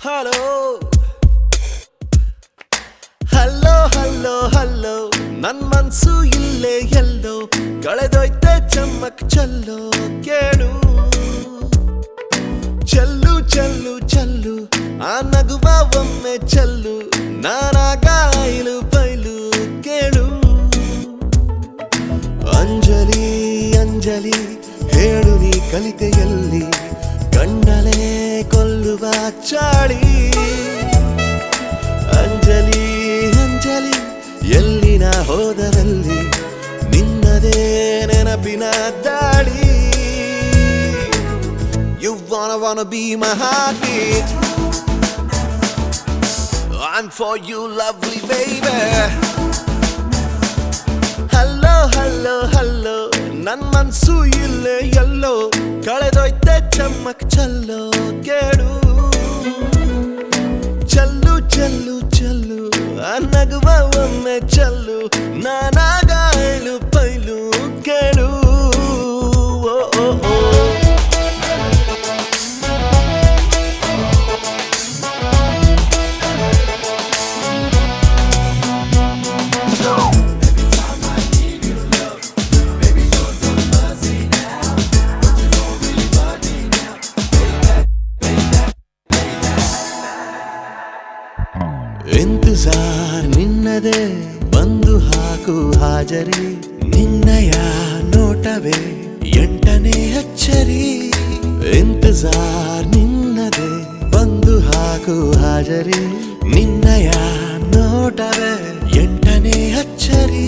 Hello hello hello hello ನನ್ ಮನ್ಸು ಇಲ್ಲೇ ಎಲ್ಲೋ ಕಳೆದೋಯ್ತೆ ಚಮ್ಮಕ್ ಚಲ್ಲೋ ಕೇಳು ಚಲ್ಲು ಚಲ್ಲು ಚಲ್ಲು ಆ ನಗುವ ಒಮ್ಮೆ ಚಲ್ಲು ನಾನಾಗ ಐಲು ಬೈಲು ಕೇಳು ಅಂಜಲಿ ಅಂಜಲಿ ಹೇಳು ನೀ ಕಲಿತೆಯಲ್ಲಿ ಗಂಡಲೇ ಕೊಲ್ಲುವ ಚಾಳಿ ಅಂಜಲಿ ಅಂಜಲಿ ಎಲ್ಲಿನ ಹೋದರಲ್ಲಿ ನಿನ್ನದೇ ನೆನಪಿನ ದಾಳಿ You wanna be my heartbeat I'm for you lovely baby Hello hello hello ನನ್ ಮನ್ಸು ಇಲ್ಲೇ ಎಲ್ಲೋ ಕಳೆದೋಯ್ತೆ ಚಮ್ಮಕ್ ಚಲ್ಲೋ ಕೇಳು ಚಲ್ಲು ಚಲ್ಲು ಚಲ್ಲು ಆ ನಗುವ ಒಮ್ಮೆ ಚಲ್ಲು ನಾನಾಗ ಐಲು ಪೈಲು ಕೇಳು ಓ ಓ ಓ ಇಂತಜಾರ್ ನಿನ್ನದೇ ಬಂದು ಹಾಕು ಹಾಜರಿ ನಿನ್ನಯ ನೋಟವೇ ಎಂಟನೇ ಅಚ್ಚರಿ ಇಂತಜಾರ್ ನಿನ್ನದೇ ಬಂದು ಹಾಕು ಹಾಜರಿ ನಿನ್ನಯ ನೋಟವೇ ಎಂಟನೇ ಅಚ್ಚರಿ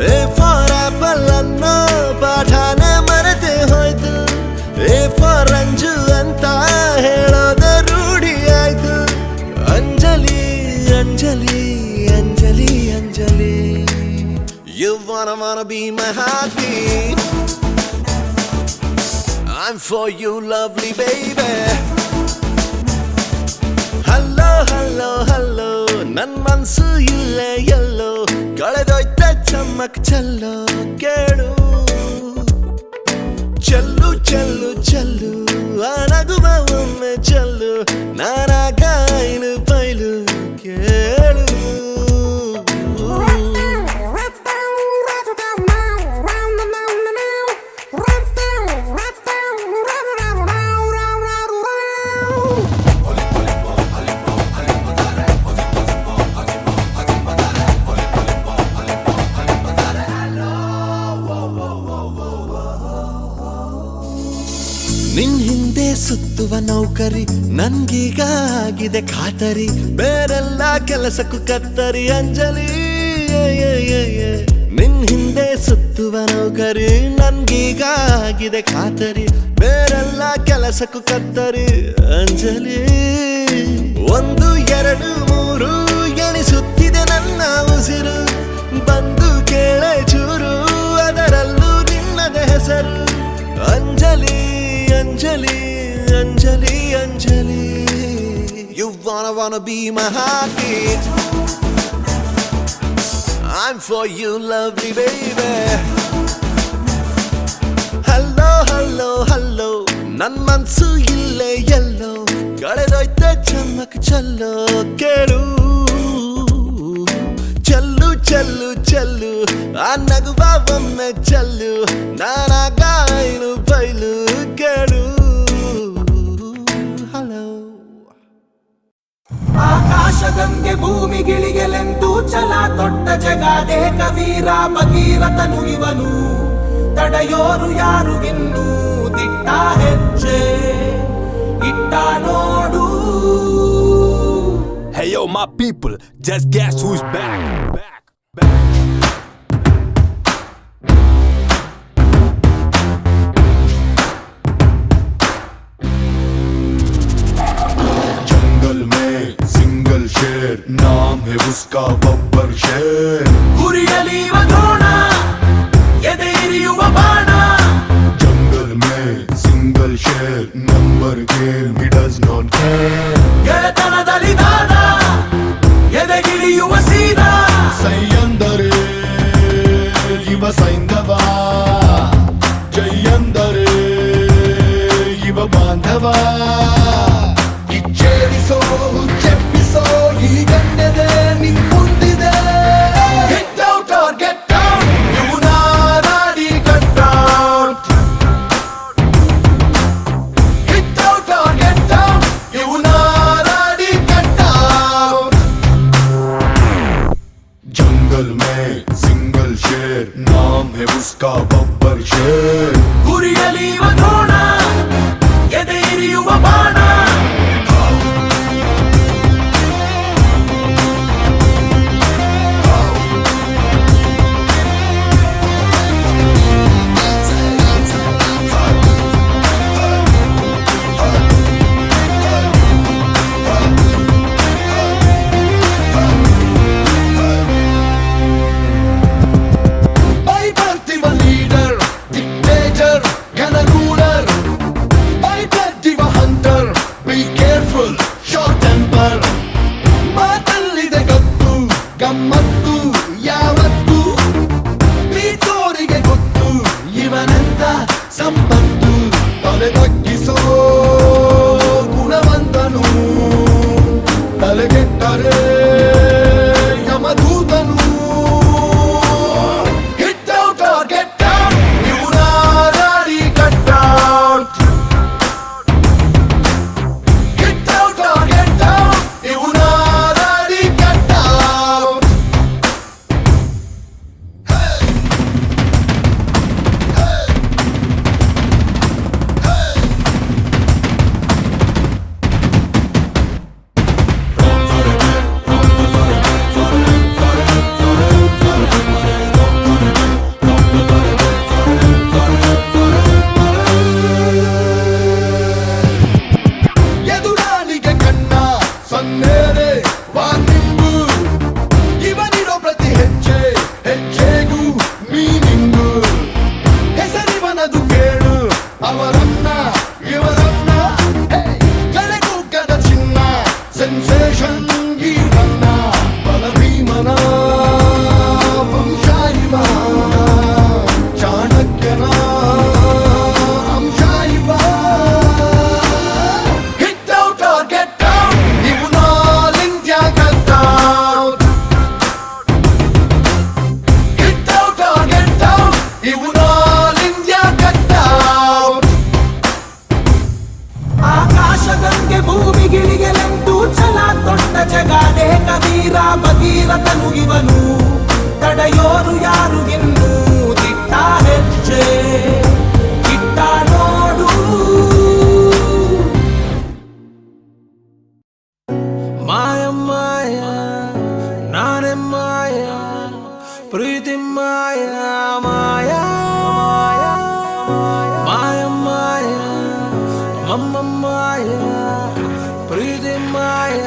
ಎ ಫಾರ್ ಆಪಲ್ ಅನ್ನೋ ಪಾಠಾನೆ ಮರೆತೆ ಹೋಯ್ತು ಎ ಫಾರ್ ಅಂಜು ಅಂತ ಹೇಳೋದ ರೂಢಿ ಆಯ್ತು Anjali Anjali Anjali Anjali You wanna be my heartbeat I'm for you lovely baby Hello hello hello ನನ್ ಮನ್ಸು ಇಲ್ಲೇ ಎಲ್ಲೋ ಕಳೆದೋಯ್ತೆ ಚಮ್ಮಕ್ ಚಲ್ಲೋ ಕೇಳು ಚಲ್ಲು ಚಲ್ಲು ಚಲ್ಲು ಆ ನಗುವ ಒಮ್ಮೆ ಚಲ್ಲು ನಾನಾಗ ಐಲು ಪೈಲು ಕೇಳು ನಿನ್ ಹಿಂದೆ ಸುತ್ತುವ ನೌಕರಿ ನನ್ಗೀಗ ಆಗಿದೆ ಖಾತರಿ ಬೇರೆಲ್ಲ ಕೆಲಸಕ್ಕೂ ಕತ್ತರಿ ಅಂಜಲಿ ನಿನ್ ಹಿಂದೆ ಸುತ್ತುವ ನೌಕರಿ ನನ್ಗೀಗ ಆಗಿದೆ ಖಾತರಿ ಬೇರೆಲ್ಲ ಕೆಲಸಕ್ಕೂ ಕತ್ತರಿ ಅಂಜಲಿ ಒಂದು ಎರಡು ಮೂರು ಎಣಿಸುತ್ತಿದೆ ನನ್ನ ಉಸಿರು ಬಂದು ಕೇಳೆ ಚೂರು ಅದರಲ್ಲೂ ನಿನ್ನದ ಹೆಸರು Anjali Anjali Anjali Anjali You wanna be my heartbeat I'm for you lovely baby Hello hello hello ನನ್ ಮನ್ಸು ಇಲ್ಲೇ ಎಲ್ಲೋ ಕಳೆದೋಯ್ತೆ ಚಮ್ಮಕ್ ಚಲ್ಲೋ ಕೇಳು ಚಲ್ಲು ಚಲ್ಲು ಚಲ್ಲು ಆ ನಗುವ ಒಮ್ಮೆ ಚಲ್ಲು ನಾನಾಗ ಐಲು ಬೈಲು ಕೇಳು ಹಲೋ ಆಕಾಶಗಂಗೆ ಭೂಮಿಗಿಳಿಗೆಲೆಂದು ಛಲ ದೊಡ್ಡ ಜಗಾದೆ ಕವೀರ ಭಗೀರಥನು ಇವನು ತಡೆಯೋರು ಯಾರುಗಿನ್ನೂ ದಿಟ್ಟ ಹೆಜ್ಜೆ ಇಟ್ಟ ನೋಡು Hey yo my people, just guess who's back. जंगल में सिंगल शेर नाम है उसका बब्बर शेर ಗುರಿಯಲಿವ ದ್ರೋಣ ಎದೆಯಿರಿಯುವ ಬಾಣ जंगल में सिंगल शेर number game he does not care ಗೆಳೆತನದಲ್ಲಿ ದಾದ ಎದೆಗಿಳಿಯುವ ಸೀದಾ ಸೈಯಂದರೆ ಇವ ಸೈಂಧವ ಜೈಯಂದರೆ ಇವ ಬಾಂಧವ ಕಿಚ್ಚೇರಿಸೋ ಜಗಾದೆ ಕವೀರ ಭಗೀರಥನು ಇವನು ತಡೆಯೋರು ಯಾರು ಇನ್ನು ದಿಟ್ಟ ಹೆಜ್ಜೆ ಇಟ್ಟ ನೋಡು ಮಾಯ ಮಾಯ ನಾನೇ ಮಾಯ ಪ್ರೀತಿ ಮಾಯ ಮಾಯ ಮಾಯ ಮಾಯ ಮಮ್ಮ ಮಾಯ ಪ್ರೀತಿ ಮಾಯ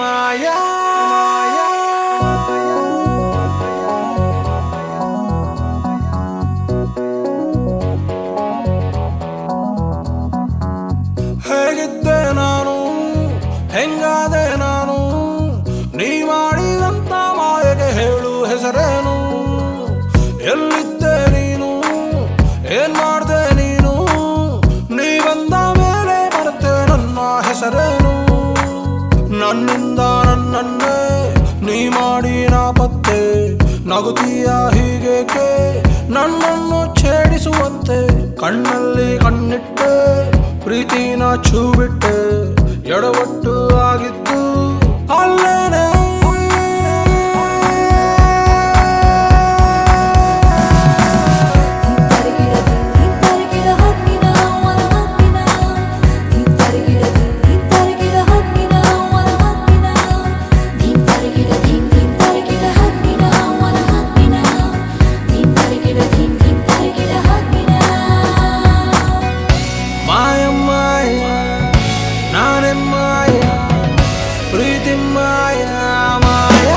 ಮಾಯ ಹೇಗಿದ್ದೆ ನಾನು ಹೆಂಗಾದೆ ನಾನು ನೀ ಮಾಡಿದಂತ ಮಾಯಗೆ ಹೇಳು ಹೆಸರೇನು ಎಲ್ಲಿದ್ದೆ ನೀನು ಏನ್ ಮಾಡ್ದೆ ನೀನು ನೀ ಬಂದ ಮೇಲೆ ಬರುತ್ತೆ ನನ್ನ ಹೆಸರೇನು ನನ್ನಿಂದ ನನ್ನನ್ನೇ ನೀ ಮಾಡಿ ನಾಪತ್ತೆ ನಗುತ್ತೀಯ ಹೀಗೇಕೆ ನನ್ನನ್ನು ಛೇಡಿಸುವಂತೆ ಕಣ್ಣಲ್ಲಿ ಕಣ್ಣಿಟ್ಟೆ ಪ್ರೀತಿನ ಛೂಬಿಟ್ಟೆ ಎಡವಟ್ಟು ಆಗಿದ್ದು ಅಲ್ಲೇನೆ ಮಾಯ ಮಾಯ ನಾನೇ ಮಾಯ ಪ್ರೀತಿ ಮಾಯ ಮಾಯ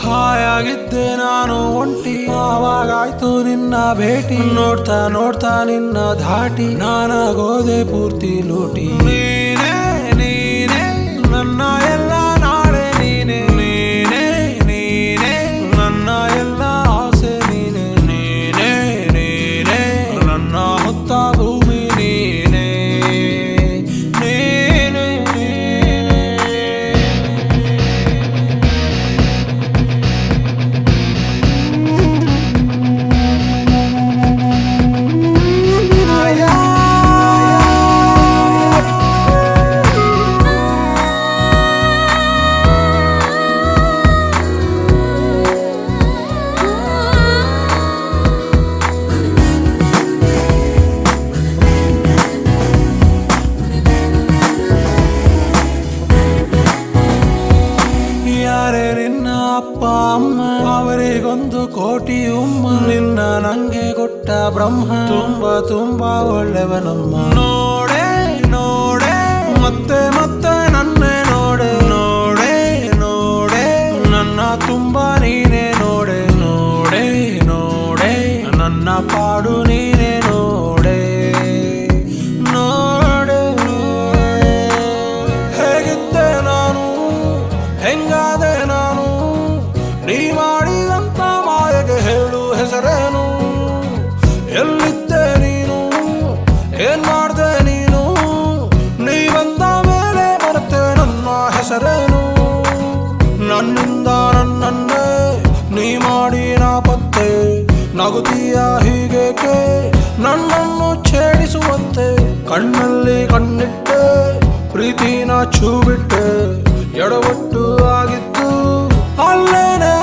ಹಾಯಾಗಿದ್ದೆ ನಾನು ಒಂಟಿ ಆವಾಗಾಯ್ತು ನಿನ್ನ ಭೇಟಿ ನೋಡ್ತಾ ನೋಡ್ತಾ ನಿನ್ನ ಧಾಟಿ ನಾನಾಗೋದೆ ಪೂರ್ತಿ ಲೂಟಿ ನೀನೇ ನೀನೇ ನನ್ನ ಎಲ್ಲ ನಾಳೆ ನೀನೆ ನೀನೇ ನೀನೇ ನನ್ನ ಎಲ್ಲ ಆಸೆ ನೀನೆ ನೀನೇ ನೀನೇ ನನ್ನ ಹೊತ್ತ ಭೂಮಿ ನೀನೇ ನೀನೇ ಯಾರೇ ನಿನ್ನ ಅಪ್ಪ ಅಮ್ಮ ಅವರಿಗೊಂದು ಕೋಟಿ ಉಮ್ಮ ನಿನ್ನ ನಂಗೆ ಕೊಟ್ಟ ಬ್ರಹ್ಮ ತುಂಬಾ ತುಂಬಾ ಒಳ್ಳೆವನಮ್ಮ ನೋಡೆ ನೋಡೆ ಮತ್ತೆ ಮತ್ತೆ ನನ್ನೇ ನೋಡೆ ನೋಡೆ ನೋಡೆ ನನ್ನ ತುಂಬಾ ನೀನೇ ನೋಡೆ ನೋಡೆ ನೋಡೆ ನನ್ನ ಪಾಡು ನೀನೇ ನೋಡೆ ನೋಡೆ ಹೇಗಿದ್ದೆ ನಾನು ಹೆಂಗಾದೆ ನಾನು ನೀ ಮಾಡಿದಂತ ಮಾಯಗೆ ಹೇಳು ಹೆಸರೇನು ಎಲ್ಲಿದ್ದೆ ನೀನು ಏನ್ ಮಾಡ್ದೆ ನೀನು ನೀ ಬಂದ ಮೇಲೆ ಬರುತ್ತೆ ನನ್ನ ಹೆಸರೇನು ನನ್ನಿಂದ ನನ್ನನ್ನೇ ನೀ ಮಾಡಿ ನಾಪತ್ತೆ ನಗುತ್ತೀಯ ಹೀಗೇಕೆ ನನ್ನನ್ನು ಛೇಡಿಸುವಂತೆ ಕಣ್ಣಲ್ಲಿ ಕಣ್ಣಿಟ್ಟೆ ಪ್ರೀತಿನ ಛೂಬಿಟ್ಟೆ ಎಡವಟ್ಟು ಆಗಿದ್ದು ಅಲ್ಲೇನೆ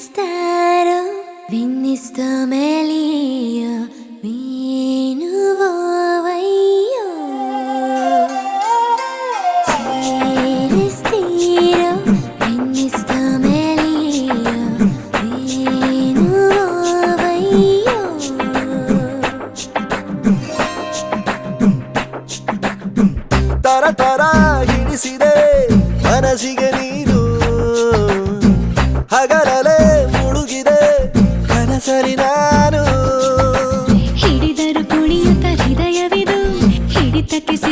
Start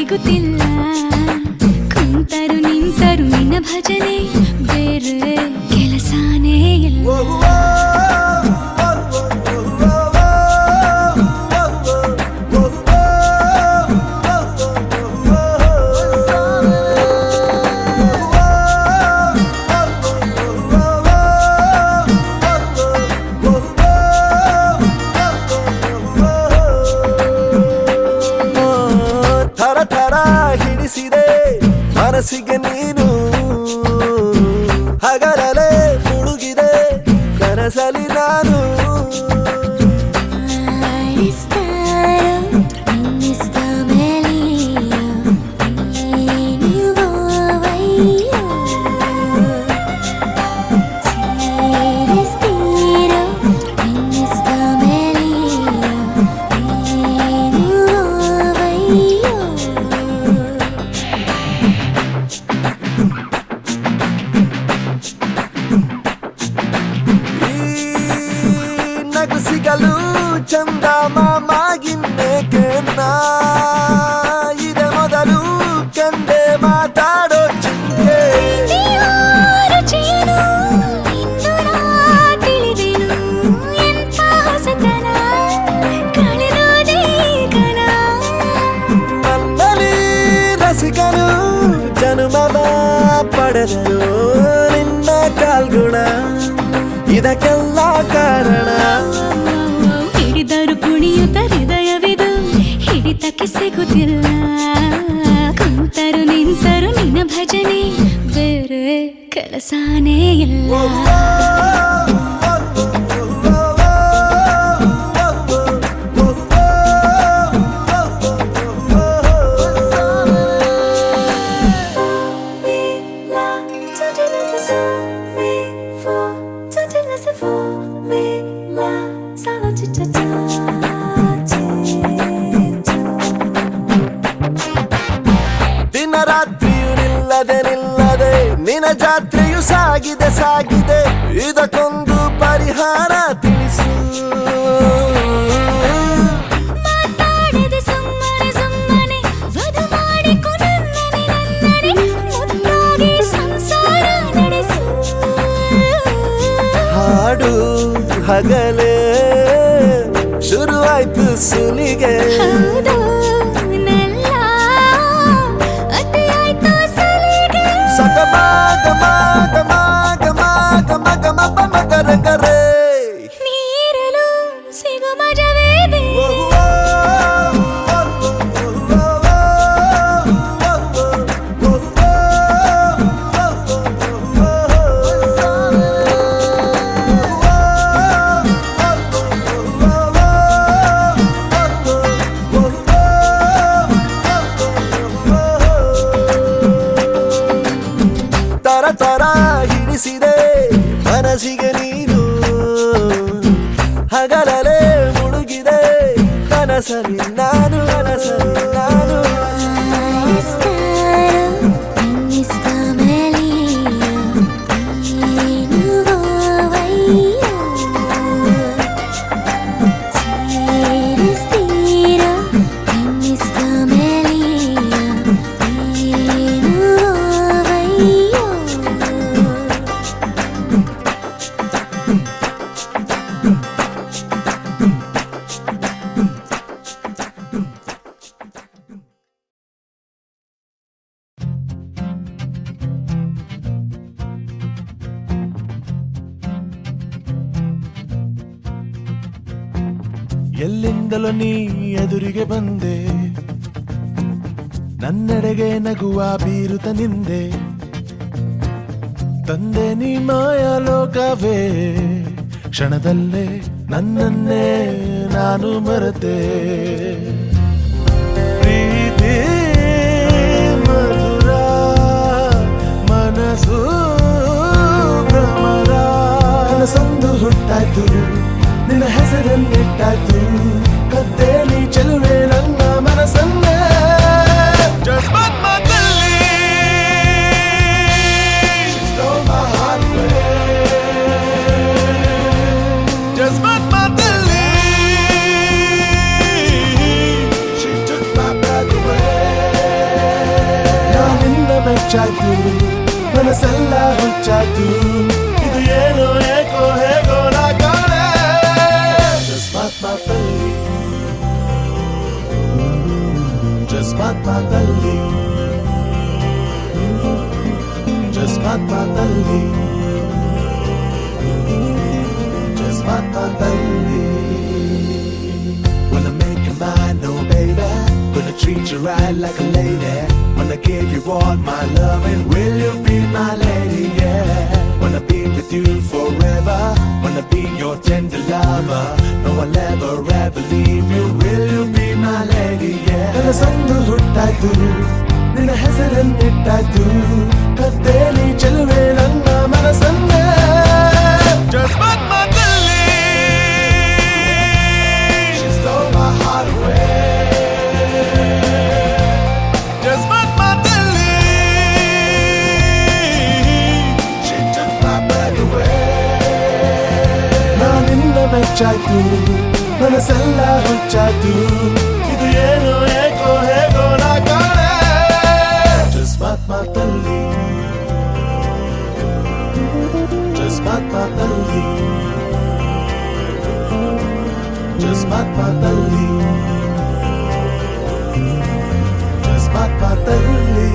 ಸಿಗುತ್ತಿಲ್ಲ ಕುಂತರು ನಿಂತರು ನಿನ್ನ ಭಜನೆ ಬೇರೆ ಕೆಲಸನೇ ಇಲ್ಲ ಹಿಡಿಸಿದೆ ಮನಸ್ಸಿಗೆ ನೀನು ಹಗಲಲೆ ಮುಳುಗಿದೆ ಕನಸಲಿ ನಾನು ಸಿಗಲು ಚಂದ ಮಾಮಾಗಿನ್ನೇಕೆ ಇದೆ ಮೊದಲು ಕಂಡೆ ಮಾತಾಡೋ ಚಿಂತೆ ನನ್ನಲ್ಲಿ ರಸಿಕನು ಜನುಮವ ಪಡೆದರು ನಿನ್ನ ಕಾಲ್ಗುಣ ಇದಕ್ಕೆಲ್ಲ ಕಾರಣ ಹಿಡಿದರು ಕುಣಿಯುತ್ತ ಹೃದಯವಿದು ಹಿಡಿತಕ್ಕೆ ಸಿಗುತ್ತಿಲ್ಲ ಕುಂತರು ನಿಂತರು ನಿನ್ನ ಭಜನೆ ಬೇರೆ ಕೆಲಸನೇ ಇಲ್ಲ ದಿನ ರಾತ್ರಿಯು ನಿಲ್ಲದೆ ನಿನ್ನ ಜಾತ್ರೆಯು ಸಾಗಿದೆ ಸಾಗಿದೆ ಇದಕ್ಕೊಂದು ಪರಿಹಾರ ತಿಳಿಸು ಮಾತಾಡದೆ ಸುಮ್ಮನೆ ಸುಮ್ಮನೆ ವಧು ಮಾಡಿಕೊ ನನ್ನನೆ ಮುದ್ದಾಗಿ ಸಂಸಾರ ನಡೆಸು ಹಾಡು ಹಗಲೇ ಶುರುವಾಯ್ತು ಸುಲಿಗೆ ಹೌದು ನೆಲ್ಲ ಅತಿಯಾಯ್ತು ಸಲಿಗೆ ಸಗಮ ಗಮ ಗಮ ಗಮ ಗಮ ಗಮ ಪಮ ಗರ ಗರೆ ನೀರಲು ಸಿಗು ಮಜವೇ ಬೇರೆ ತರ ಹಿಡಿಸಿದೆ ಮನಸ್ಸಿಗೆ ನೀನು ಹಗಲಲೆ ಮುಳುಗಿದೆ ಕನಸಲಿ ನಾನು ಎಲ್ಲಿಂದಲೋ ನೀ ಎದುರಿಗೆ ಬಂದೆ ನನ್ನೆಡೆಗೆ ನಗುವ ಬೀರುತ್ತ ನಿಂದೆ ತಂದೆ ನೀ ಮಾಯಾಲೋಕವೇ ಕ್ಷಣದಲ್ಲೇ ನನ್ನನ್ನೇ ನಾನು ಮರೆತೆ ಪ್ರೀತಿ ಮಧುರ ಮನಸ್ಸು ಭ್ರಮರ ಕನಸೊಂದು ಹುಟ್ಟಾಯ್ತು ನಿನ್ನ ಹೆಸರನ್ನಿಟ್ಟಾಯ್ತು ಕದ್ದೆ ನೀ ಚೆಲುವೆ ನನ್ನ ಮನಸ್ಸನ್ನೇ ಜಸ್ಮತ್ಮದಲ್ಲಿ She stole my heart away. ಜಸ್ಮತ್ಮದಲ್ಲಿ She took my breath away. ಮೆಚ್ಚಾಯ್ತು ಮನಸ್ಸೆಲ್ಲ ಹುಚ್ಚಾಯ್ತು ಇದು ಏನೋ ಏಕೋ ಹೇಗೋ ನಾ ಕಾಣೆ ಜಸ್ಮಾತ್ ಮಾತಲ್ಲಿ ಜಸ್ಮಾತ್ ಮಾತಲ್ಲಿ ಜಸ್ಮಾತ್ ಮಾತಲ್ಲಿ ಜಸ್ಮಾತ್ ಮಾತಲ್ಲಿ Wanna make you mine, no baby. Gonna treat you right like a lady. Wanna give you all my love and will you be my lady, yeah. Wanna be with you forever. Wanna be your tender lover. No I'll ever ever leave you. Will you be my lady, yeah. ಕನಸೊಂದು ಹುಟ್ಟಾಯ್ತು ನಿನ್ನ ಹೆಸರನ್ನಿಟ್ಟಾಯ್ತು ಕದ್ದೆ ನೀ ಚೆಲುವೆ ನನ್ನ ಮನಸ್ಸನ್ನೇ ಜಸ್ಮಾತ್ ಮಾತಲ್ಲಿ She stole my heart away ಜಸ್ಮಾತ್ ಮಾತಲ್ಲಿ She took my breath away ನಾನಿನ್ನ ಮೆಚ್ಚಾಯ್ತು ಮನಸ್ಸೆಲ್ಲ ಹುಚ್ಚಾಯ್ತು ಇದು ಏನೋ ಏಕೋ ಹೇಗೋ ನಾ ಕಾಣೆ ಜಸ್ಮಾತ್ ಮಾತಲ್ಲಿ ಜಸ್ಮಾತ್ ಮಾತಲ್ಲಿ ಜಸ್ಮಾತ್ ಮಾತಲ್ಲಿ ಜಸ್ಮಾತ್ ಮಾತಲ್ಲಿ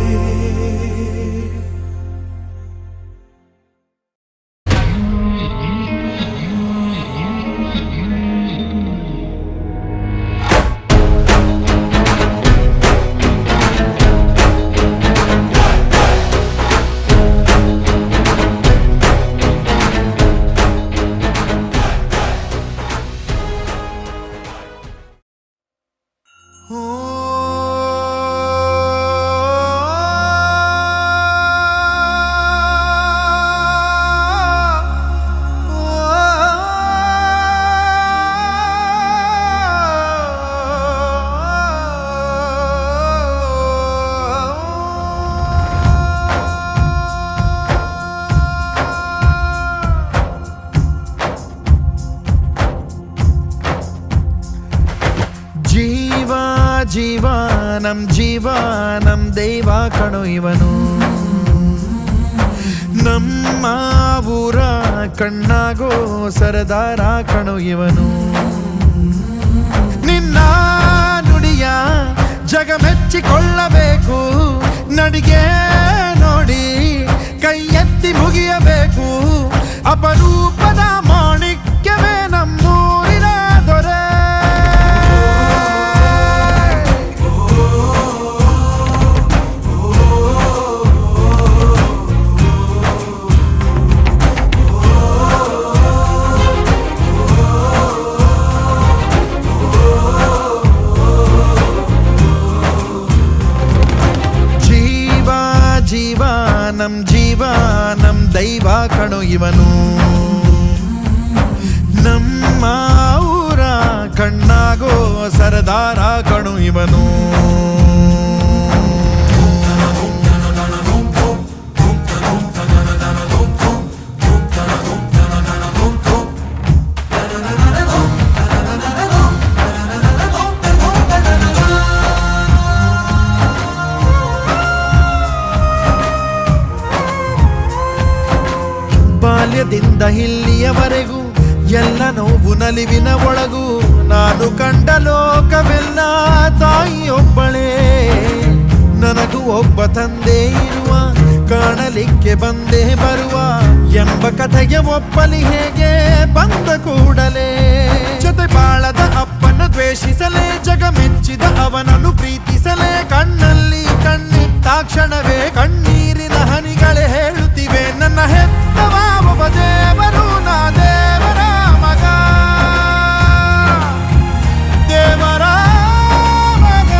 ಜೀವ ನಮ್ ದೈವ ಕಣೋ ಇವನು ನಮ್ಮ ಊರ ಕಣ್ಣಾಗೋ ಸರದಾರ ಕಣೋ ಇವನು ನಿನ್ನ ನುಡಿಯ ಜಗ ಮೆಚ್ಚಿಕೊಳ್ಳಬೇಕು ನಡಿಗೆ ನೋಡಿ ಕೈ ಎತ್ತಿ ಮುಗಿಯಬೇಕು ಅಪರೂಪದ ಮಾಣಿಕ್ಯವೇ ನಮ್ಮೂರಿನ ದೊರೆ ನಮ್ ದೈವ ಕಣೋ ಇವನು ನಮ್ಮ ಊರ ಕಣ್ಣಾಗೋ ಸರದಾರ ಕಣೋ ಇವನು ಬಾಲ್ಯದಿಂದ ಇಲ್ಲಿಯವರೆಗೂ ಎಲ್ಲ ನೋವು ನಲಿವಿನ ಒಳಗೂ ನಾನು ಕಂಡ ಲೋಕವೆಲ್ಲ ತಾಯಿಯೊಬ್ಬಳೇ ನನಗೂ ಒಬ್ಬ ತಂದೆ ಇರುವ ಕಾಣಲಿಕ್ಕೆ ಬಂದೇ ಬರುವ ಎಂಬ ಕಥೆಗೆ ಒಪ್ಪಲಿ ಹೇಗೆ ಬಂದ ಕೂಡಲೇ ಜೊತೆ ಬಾಳದ ಅಪ್ಪನ ದ್ವೇಷಿಸಲೇ ಜಗ ಮೆಚ್ಚಿದ ಅವನನ್ನು ಪ್ರೀತಿಸಲೇ ಕಣ್ಣಲ್ಲಿ ಕಣ್ಣಿಟ್ಟಾಕ್ಷಣವೇ ಕಣ್ಣೀರಿನ ಹನಿಗಳೇ ಹೇಳುತ್ತಿವೆ ನನ್ನ ಹೆತ್ತವ ಒಬ್ಬ ದೇವರು ನಾ ದೇವರ ಮಗ ದೇವರ ಮಗ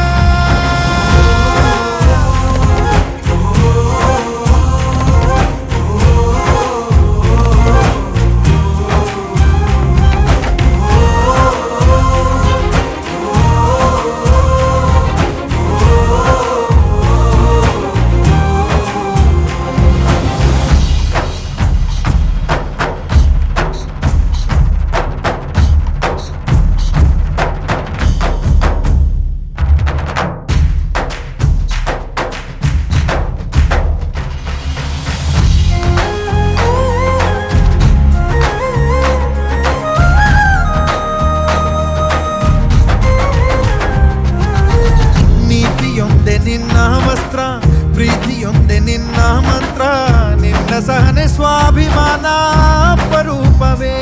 ಸ್ವಾಭಿಮಾನ ಅಪರೂಪವೇ.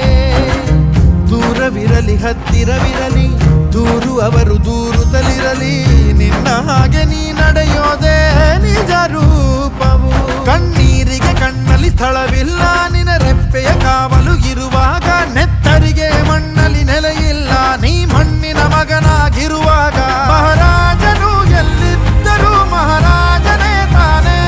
ದೂರವಿರಲಿ ಹತ್ತಿರವಿರಲಿ ದೂರು ಅವರು ದೂರುತ್ತಲಿರಲಿ, ನಿನ್ನ ಹಾಗೆ ನೀ ನಡೆಯೋದೇ ನಿಜ ರೂಪವು. ಕಣ್ಣೀರಿಗೆ ಕಣ್ಣಲ್ಲಿ ಸ್ಥಳವಿಲ್ಲ, ನಿನ್ನ ರೆಪ್ಪೆಯ ಕಾವಲು ಇರುವಾಗ ನೆತ್ತರಿಗೆ ಮಣ್ಣಲ್ಲಿ ನೆಲೆಯಿಲ್ಲ, ನೀ ಮಣ್ಣಿನ ಮಗನಾಗಿರುವಾಗ. ಮಹಾರಾಜನು ಎಲ್ಲಿದ್ದರೂ ಮಹಾರಾಜನೇ ತಾನೇ.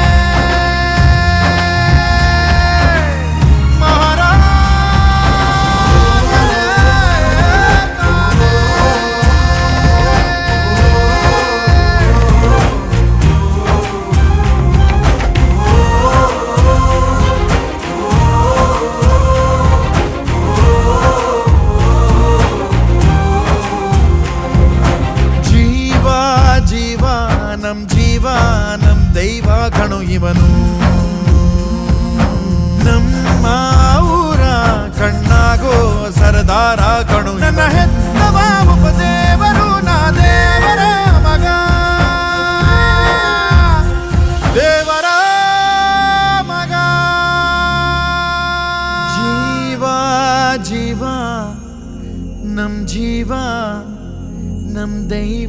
ನಮ್ ದೈವ ಕಣು ಇವನು, ನಮ್ಮ ಊರ ಕಣ್ಣಾಗೋ ಸರದಾರ ಕಣು. ನನ್ನ ಹೆತ್ತವ ಉಪದೇವರು, ನಾ ದೇವರ ಮಗ, ದೇವರ ಮಗ. ಜೀವ ಜೀವ ನಮ್ ಜೀವ ನಮ್ ದೈವ